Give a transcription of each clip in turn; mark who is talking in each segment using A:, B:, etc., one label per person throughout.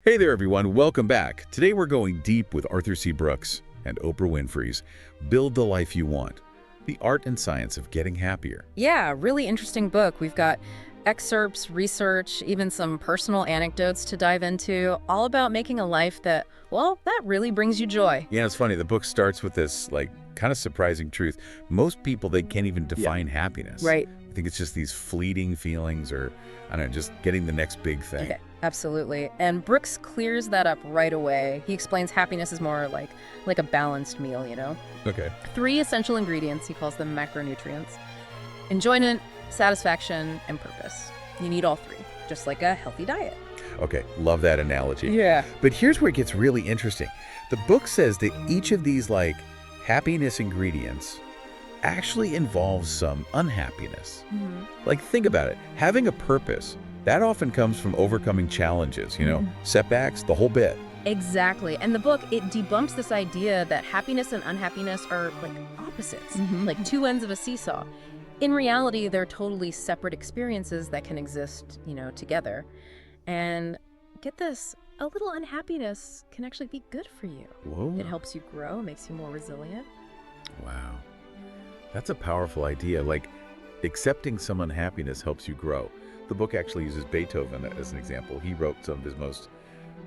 A: Hey there, everyone. Welcome back. Today we're going deep with Arthur C. Brooks and Oprah Winfrey's Build the Life You Want, the art and science of getting happier.
B: Yeah, really interesting book. We've got excerpts, research, even some personal anecdotes to dive into, all about making a life that, well, that really brings you joy.
A: Yeah, it's funny. The book starts with this, kind of surprising truth. Most people, they can't even define happiness.
B: Right.
A: I think it's just these fleeting feelings or, I don't know, just getting the next big thing.
B: Okay, absolutely. And Brooks clears that up right away. He explains happiness is more like a balanced meal, you know?
A: Okay.
B: 3 essential ingredients, he calls them macronutrients: enjoyment, satisfaction, and purpose. You need all 3, just like a healthy diet.
A: Okay, love that analogy.
B: Yeah.
A: But here's where it gets really interesting. The book says that each of these, happiness ingredients actually involves some unhappiness. Think about it. Having a purpose, that often comes from overcoming challenges, setbacks, the whole bit.
B: Exactly. And the book, it debunks this idea that happiness and unhappiness are like opposites, like 2 ends of a seesaw. In reality, they're totally separate experiences that can exist, together. And get this, a little unhappiness can actually be good for you.
A: Whoa.
B: It helps you grow, makes you more resilient.
A: Wow. That's a powerful idea. Accepting some unhappiness helps you grow. The book actually uses Beethoven as an example. He wrote some of his most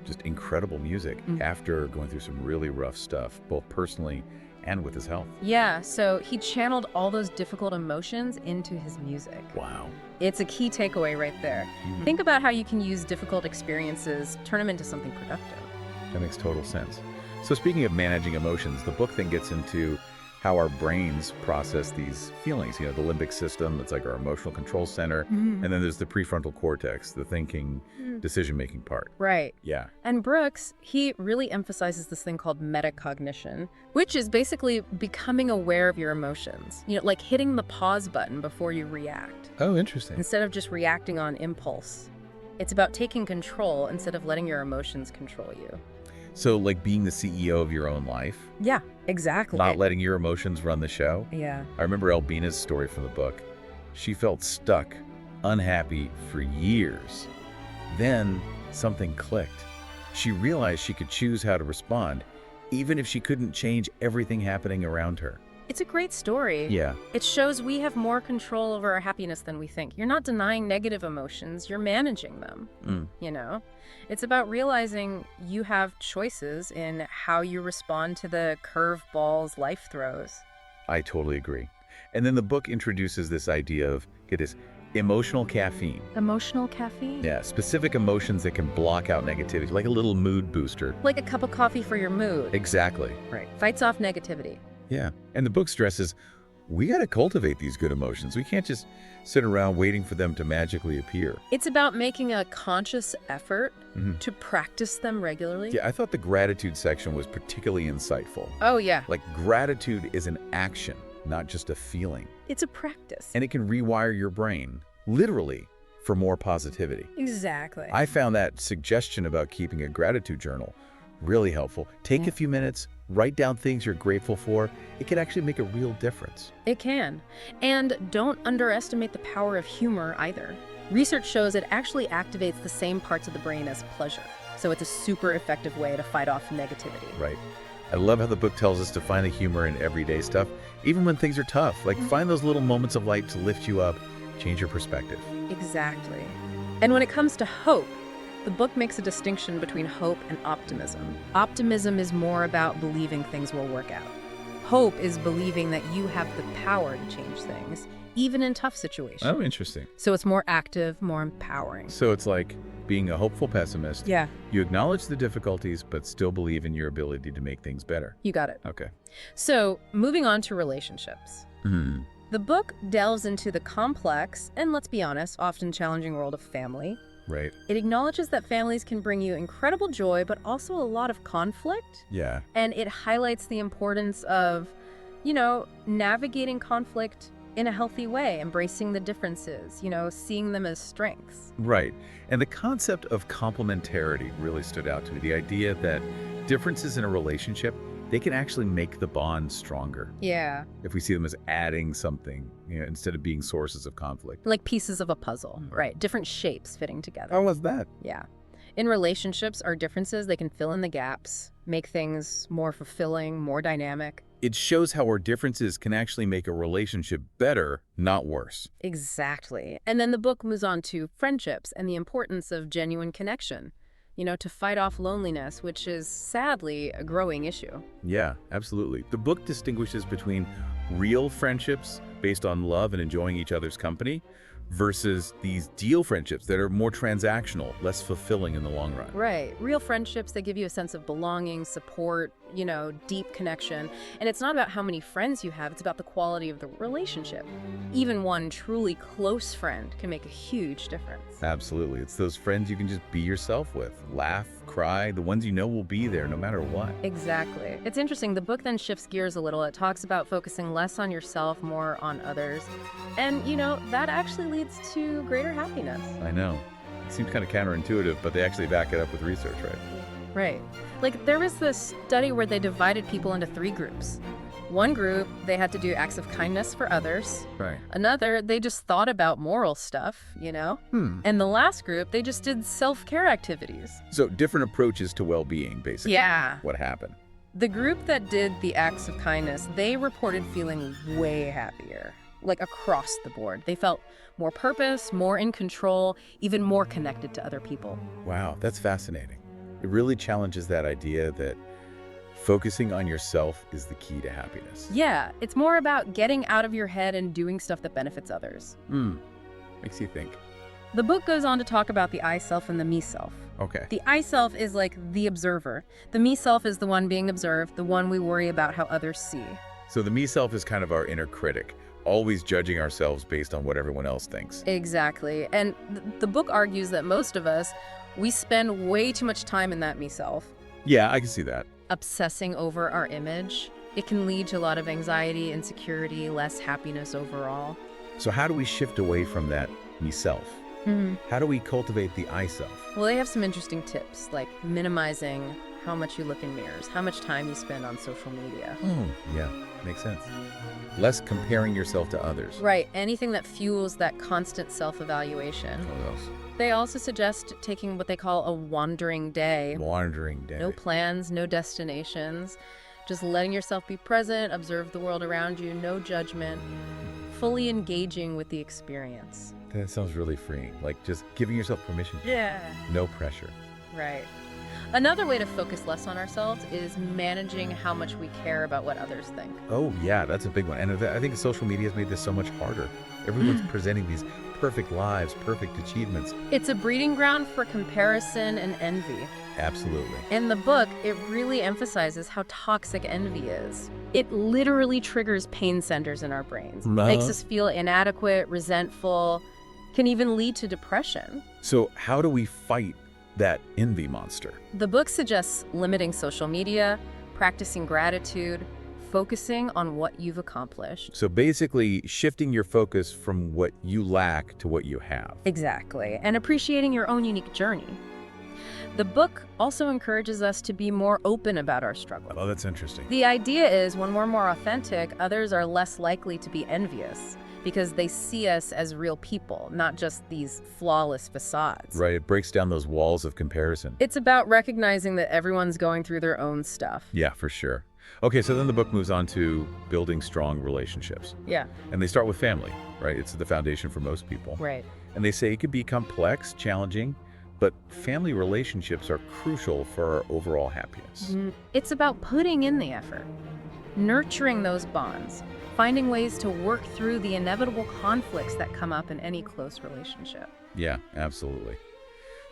A: just incredible music after going through some really rough stuff, both personally and with his health.
B: Yeah, so he channeled all those difficult emotions into his music.
A: Wow.
B: It's a key takeaway right there. Think about how you can use difficult experiences, turn them into something productive.
A: That makes total sense. So speaking of managing emotions, the book then gets into how our brains process these feelings. The limbic system, it's like our emotional control center. And then there's the prefrontal cortex, the thinking, decision-making part.
B: Right.
A: Yeah.
B: And Brooks, he really emphasizes this thing called metacognition, which is basically becoming aware of your emotions. Like hitting the pause button before you react,
A: Oh, interesting.
B: instead of just reacting on impulse. It's about taking control instead of letting your emotions control you.
A: So being the CEO of your own life,
B: Yeah, exactly.
A: not letting your emotions run the show.
B: Yeah.
A: I remember Albina's story from the book. She felt stuck, unhappy for years. Then something clicked. She realized she could choose how to respond, even if she couldn't change everything happening around her.
B: It's a great story.
A: Yeah.
B: It shows we have more control over our happiness than we think. You're not denying negative emotions, you're managing them. It's about realizing you have choices in how you respond to the curveballs life throws.
A: I totally agree. And then the book introduces this idea of, get this, emotional caffeine.
B: Emotional caffeine?
A: Yeah, specific emotions that can block out negativity, like a little mood booster.
B: Like a cup of coffee for your mood.
A: Exactly.
B: Right. Fights off negativity.
A: Yeah. And the book stresses, we got to cultivate these good emotions. We can't just sit around waiting for them to magically appear.
B: It's about making a conscious effort to practice them regularly.
A: Yeah, I thought the gratitude section was particularly insightful.
B: Oh, yeah.
A: Gratitude is an action, not just a feeling.
B: It's a practice.
A: And it can rewire your brain, literally, for more positivity.
B: Exactly.
A: I found that suggestion about keeping a gratitude journal really helpful. Take a few minutes, write down things you're grateful for. It can actually make a real difference.
B: It can. And don't underestimate the power of humor either. Research shows it actually activates the same parts of the brain as pleasure. So it's a super effective way to fight off negativity.
A: Right. I love how the book tells us to find the humor in everyday stuff, even when things are tough. Find those little moments of light to lift you up, change your perspective.
B: Exactly. And when it comes to hope, the book makes a distinction between hope and optimism. Optimism is more about believing things will work out. Hope is believing that you have the power to change things, even in tough situations.
A: Oh, interesting.
B: So it's more active, more empowering.
A: So it's like being a hopeful pessimist.
B: Yeah.
A: You acknowledge the difficulties, but still believe in your ability to make things better.
B: You got it.
A: Okay.
B: So moving on to relationships. The book delves into the complex, and let's be honest, often challenging world of family.
A: Right.
B: It acknowledges that families can bring you incredible joy, but also a lot of conflict.
A: Yeah.
B: And it highlights the importance of, navigating conflict in a healthy way, embracing the differences, seeing them as strengths.
A: Right. And the concept of complementarity really stood out to me. The idea that differences in a relationship, they can actually make the bond stronger.
B: Yeah.
A: If we see them as adding something, instead of being sources of conflict.
B: Like pieces of a puzzle, right? Different shapes fitting together.
A: How was that?
B: Yeah. In relationships, our differences, they can fill in the gaps, make things more fulfilling, more dynamic.
A: It shows how our differences can actually make a relationship better, not worse.
B: Exactly. And then the book moves on to friendships and the importance of genuine connection, to fight off loneliness, which is sadly a growing issue.
A: Yeah, absolutely. The book distinguishes between real friendships based on love and enjoying each other's company versus these deal friendships that are more transactional, less fulfilling in the long run.
B: Right. Real friendships, they give you a sense of belonging, support, deep connection. And it's not about how many friends you have, it's about the quality of the relationship. Even one truly close friend can make a huge difference.
A: Absolutely. It's those friends you can just be yourself with, laugh, cry, the ones you know will be there no matter what.
B: Exactly. It's interesting. The book then shifts gears a little. It talks about focusing less on yourself, more on others. And, that actually leads to greater happiness.
A: I know. It seems kind of counterintuitive, but they actually back it up with research, right?
B: Right. Like, there was this study where they divided people into 3 groups. One group, they had to do acts of kindness for others.
A: Right.
B: Another, they just thought about moral stuff, And the last group, they just did self-care activities.
A: So different approaches to well-being, basically.
B: Yeah.
A: What happened?
B: The group that did the acts of kindness, they reported feeling way happier, like across the board. They felt more purpose, more in control, even more connected to other people.
A: Wow, that's fascinating. It really challenges that idea that focusing on yourself is the key to happiness.
B: Yeah, it's more about getting out of your head and doing stuff that benefits others.
A: Makes you think.
B: The book goes on to talk about the I self and the me self.
A: Okay.
B: The I self is like the observer. The me self is the one being observed, the one we worry about how others see.
A: So the me self is kind of our inner critic, always judging ourselves based on what everyone else thinks.
B: Exactly. And the book argues that most of us, we spend way too much time in that me self.
A: Yeah, I can see that.
B: Obsessing over our image. It can lead to a lot of anxiety, insecurity, less happiness overall.
A: So how do we shift away from that me self? How do we cultivate the I self?
B: Well, they have some interesting tips, like minimizing how much you look in mirrors, how much time you spend on social media.
A: Yeah, makes sense. Less comparing yourself to others.
B: Right, anything that fuels that constant self-evaluation.
A: What else?
B: They also suggest taking what they call a wandering day.
A: Wandering day.
B: No plans, no destinations. Just letting yourself be present, observe the world around you, no judgment, fully engaging with the experience.
A: That sounds really freeing. Like just giving yourself permission.
B: Yeah.
A: No pressure.
B: Right. Another way to focus less on ourselves is managing how much we care about what others think.
A: Oh, yeah, that's a big one. And I think social media has made this so much harder. Everyone's presenting these perfect lives, perfect achievements.
B: It's a breeding ground for comparison and envy.
A: Absolutely.
B: In the book, it really emphasizes how toxic envy is. It literally triggers pain centers in our brains. Makes us feel inadequate, resentful, can even lead to depression.
A: So how do we fight that envy monster?
B: The book suggests limiting social media, practicing gratitude, focusing on what you've accomplished.
A: So basically shifting your focus from what you lack to what you have.
B: Exactly, and appreciating your own unique journey. The book also encourages us to be more open about our struggles.
A: Oh, that's interesting.
B: The idea is when we're more authentic, others are less likely to be envious because they see us as real people, not just these flawless facades.
A: Right, it breaks down those walls of comparison.
B: It's about recognizing that everyone's going through their own stuff.
A: Yeah, for sure. Okay, so then the book moves on to building strong relationships.
B: Yeah.
A: And they start with family, right? It's the foundation for most people.
B: Right.
A: And they say it can be complex, challenging, but family relationships are crucial for our overall happiness.
B: It's about putting in the effort, nurturing those bonds, finding ways to work through the inevitable conflicts that come up in any close relationship.
A: Yeah, absolutely.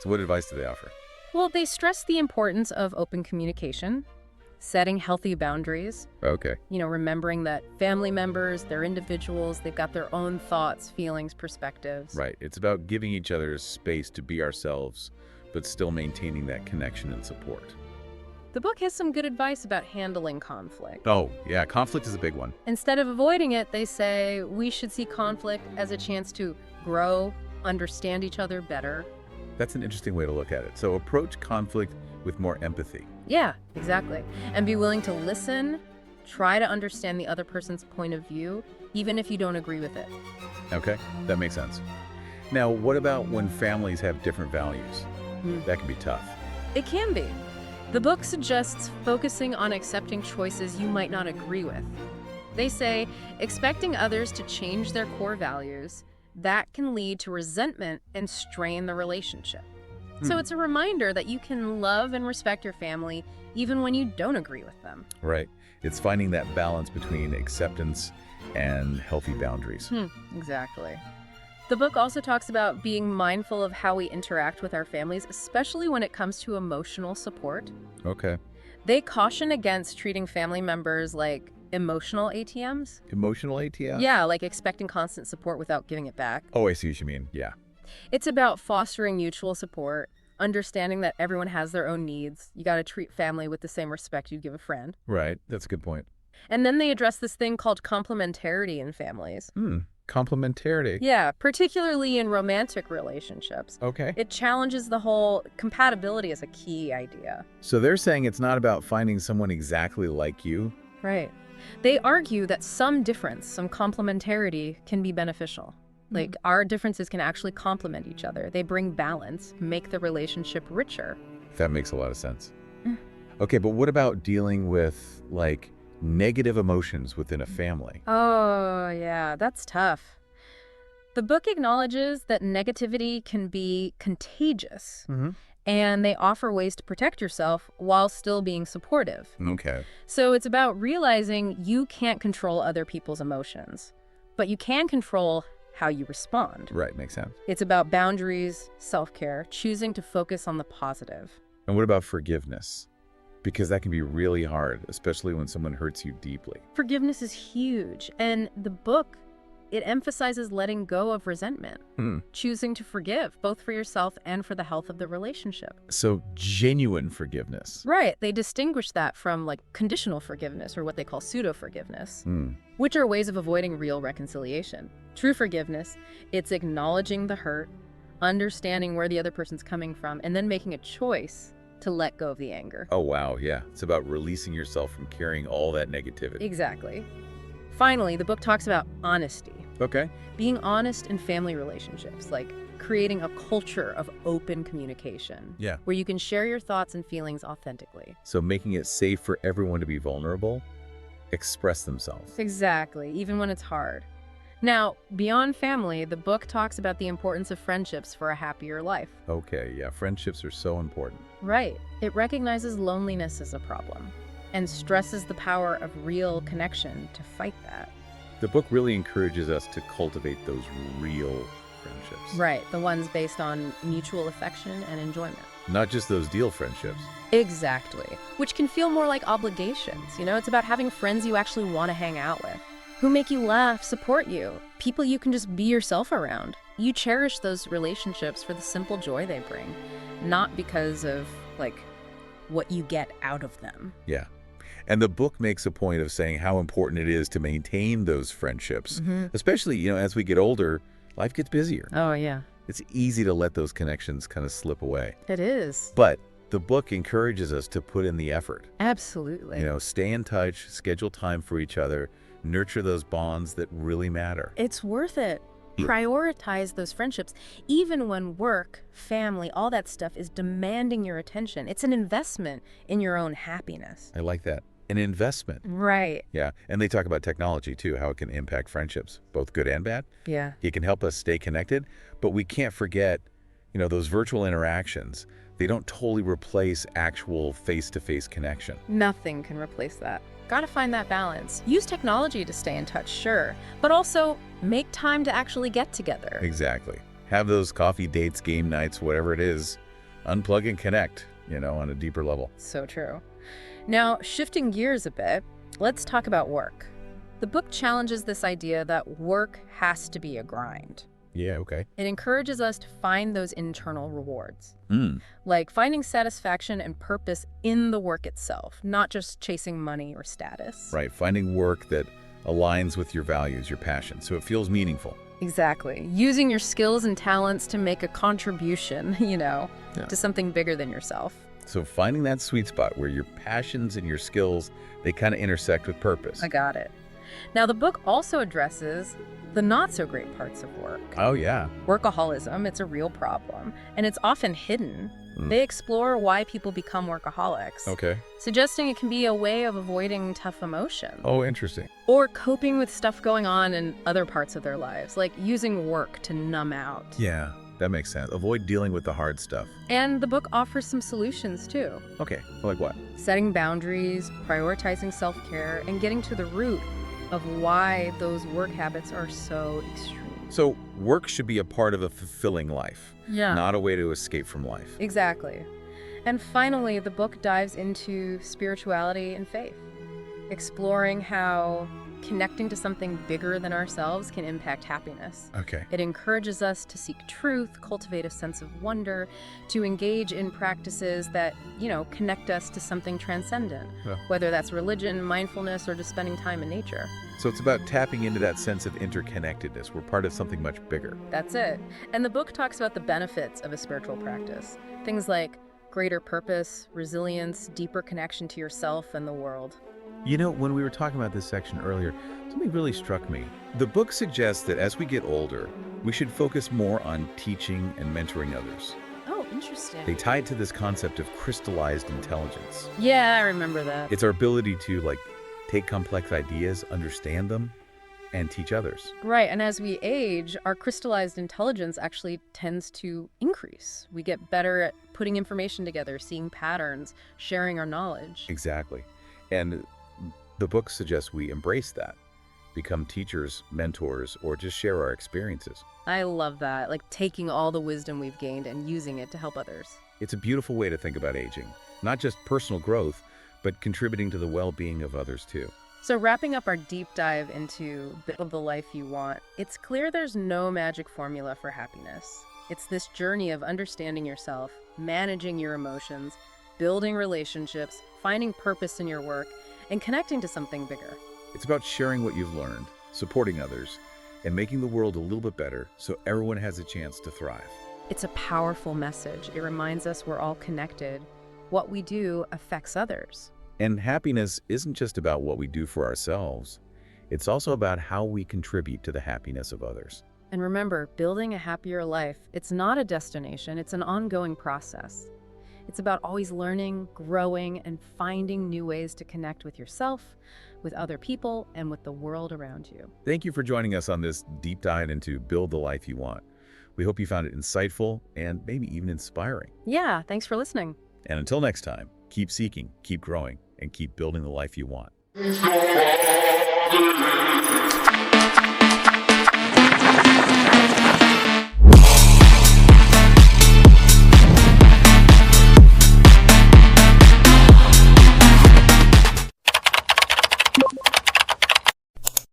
A: So what advice do they offer?
B: Well, they stress the importance of open communication, setting healthy boundaries,
A: Okay.
B: remembering that family members, they're individuals, they've got their own thoughts, feelings, perspectives.
A: Right. It's about giving each other space to be ourselves, but still maintaining that connection and support.
B: The book has some good advice about handling conflict.
A: Oh, yeah, conflict is a big one.
B: Instead of avoiding it, they say we should see conflict as a chance to grow, understand each other better.
A: That's an interesting way to look at it. So approach conflict with more empathy.
B: Yeah, exactly. And be willing to listen, try to understand the other person's point of view, even if you don't agree with it.
A: Okay, that makes sense. Now, what about when families have different values? That can be tough.
B: It can be. The book suggests focusing on accepting choices you might not agree with. They say expecting others to change their core values, that can lead to resentment and strain the relationship. So it's a reminder that you can love and respect your family even when you don't agree with them.
A: Right. It's finding that balance between acceptance and healthy boundaries.
B: Exactly. The book also talks about being mindful of how we interact with our families, especially when it comes to emotional support.
A: Okay.
B: They caution against treating family members like emotional ATMs.
A: Emotional ATM?
B: Yeah, like expecting constant support without giving it back.
A: Oh, I see what you mean. Yeah.
B: It's about fostering mutual support, understanding that everyone has their own needs. You got to treat family with the same respect you'd give a friend.
A: Right. That's a good point.
B: And then they address this thing called complementarity in families.
A: Complementarity.
B: Yeah, particularly in romantic relationships.
A: Okay.
B: It challenges the whole compatibility as a key idea.
A: So they're saying it's not about finding someone exactly like you.
B: Right. They argue that some difference, some complementarity can be beneficial. Like, our differences can actually complement each other. They bring balance, make the relationship richer.
A: That makes a lot of sense. Okay, but what about dealing with, like, negative emotions within a family?
B: Oh, yeah, that's tough. The book acknowledges that negativity can be contagious, and they offer ways to protect yourself while still being supportive.
A: Okay.
B: So it's about realizing you can't control other people's emotions, but you can control how you respond.
A: Right, makes sense.
B: It's about boundaries, self-care, choosing to focus on the positive.
A: And what about forgiveness? Because that can be really hard, especially when someone hurts you deeply.
B: Forgiveness is huge, and the book, it emphasizes letting go of resentment, choosing to forgive, both for yourself and for the health of the relationship.
A: So genuine forgiveness.
B: Right. They distinguish that from like conditional forgiveness or what they call pseudo-forgiveness, which are ways of avoiding real reconciliation. True forgiveness, it's acknowledging the hurt, understanding where the other person's coming from, and then making a choice to let go of the anger.
A: Oh, wow, yeah. It's about releasing yourself from carrying all that negativity.
B: Exactly. Finally, the book talks about honesty.
A: Okay.
B: Being honest in family relationships, like creating a culture of open communication.
A: Yeah.
B: Where you can share your thoughts and feelings authentically.
A: So making it safe for everyone to be vulnerable, express themselves.
B: Exactly, even when it's hard. Now, beyond family, the book talks about the importance of friendships for a happier life.
A: Okay, yeah, friendships are so important.
B: Right. It recognizes loneliness as a problem and stresses the power of real connection to fight that.
A: The book really encourages us to cultivate those real friendships.
B: Right, the ones based on mutual affection and enjoyment.
A: Not just those deal friendships.
B: Exactly. Which can feel more like obligations. You know, it's about having friends you actually want to hang out with, who make you laugh, support you, people you can just be yourself around. You cherish those relationships for the simple joy they bring, not because of, like, what you get out of them.
A: Yeah. And the book makes a point of saying how important it is to maintain those friendships, especially, you know, as we get older, life gets busier.
B: Oh, yeah.
A: It's easy to let those connections kind of slip away.
B: It is.
A: But the book encourages us to put in the effort.
B: Absolutely.
A: You know, stay in touch, schedule time for each other, nurture those bonds that really matter.
B: It's worth it. Prioritize those friendships, even when work, family, all that stuff is demanding your attention. It's an investment in your own happiness.
A: I like that. An investment.
B: Right.
A: Yeah. And they talk about technology too, how it can impact friendships, both good and bad.
B: Yeah.
A: It can help us stay connected, but we can't forget, you know, those virtual interactions. They don't totally replace actual face-to-face connection.
B: Nothing can replace that. Gotta find that balance. Use technology to stay in touch, sure, but also make time to actually get together.
A: Exactly. Have those coffee dates, game nights, whatever it is. Unplug and connect, you know, on a deeper level.
B: So true. Now, shifting gears a bit, let's talk about work. The book challenges this idea that work has to be a grind.
A: Yeah, okay.
B: It encourages us to find those internal rewards, like finding satisfaction and purpose in the work itself, not just chasing money or status.
A: Right. Finding work that aligns with your values, your passion, so it feels meaningful.
B: Exactly. Using your skills and talents to make a contribution, you know, to something bigger than yourself.
A: So finding that sweet spot where your passions and your skills, they kind of intersect with purpose.
B: I got it. Now, the book also addresses the not-so-great parts of work.
A: Oh, yeah.
B: Workaholism, it's a real problem, and it's often hidden They explore why people become workaholics,
A: Okay.
B: suggesting it can be a way of avoiding tough emotion.
A: Oh, interesting.
B: Or coping with stuff going on in other parts of their lives, like using work to numb out.
A: Yeah, that makes sense. Avoid dealing with the hard stuff.
B: And the book offers some solutions, too.
A: Okay, like what?
B: Setting boundaries, prioritizing self-care, and getting to the root of why those work habits are so extreme.
A: So work should be a part of a fulfilling life,
B: Yeah.
A: not a way to escape from life.
B: Exactly. And finally, the book dives into spirituality and faith, exploring how connecting to something bigger than ourselves can impact happiness.
A: Okay.
B: It encourages us to seek truth, cultivate a sense of wonder, to engage in practices that, connect us to something transcendent,
A: Yeah.
B: whether that's religion, mindfulness, or just spending time in nature.
A: So it's about tapping into that sense of interconnectedness. We're part of something much bigger.
B: That's it. And the book talks about the benefits of a spiritual practice. Things like greater purpose, resilience, deeper connection to yourself and the world.
A: When we were talking about this section earlier, something really struck me. The book suggests that as we get older, we should focus more on teaching and mentoring others.
B: Oh, interesting.
A: They tie it to this concept of crystallized intelligence.
B: Yeah, I remember that.
A: It's our ability to, take complex ideas, understand them, and teach others.
B: Right, and as we age, our crystallized intelligence actually tends to increase. We get better at putting information together, seeing patterns, sharing our knowledge.
A: Exactly. And the book suggests we embrace that, become teachers, mentors, or just share our experiences.
B: I love that, like taking all the wisdom we've gained and using it to help others.
A: It's a beautiful way to think about aging, not just personal growth, but contributing to the well-being of others too.
B: So wrapping up our deep dive into Build the Life You Want, it's clear there's no magic formula for happiness. It's this journey of understanding yourself, managing your emotions, building relationships, finding purpose in your work, and connecting to something bigger.
A: It's about sharing what you've learned, supporting others, and making the world a little bit better so everyone has a chance to thrive.
B: It's a powerful message. It reminds us we're all connected. What we do affects others.
A: And happiness isn't just about what we do for ourselves. It's also about how we contribute to the happiness of others.
B: And remember, building a happier life, it's not a destination, it's an ongoing process. It's about always learning, growing, and finding new ways to connect with yourself, with other people, and with the world around you.
A: Thank you for joining us on this deep dive into Build the Life You Want. We hope you found it insightful and maybe even inspiring.
B: Yeah, thanks for listening.
A: And until next time, keep seeking, keep growing, and keep building the life you want.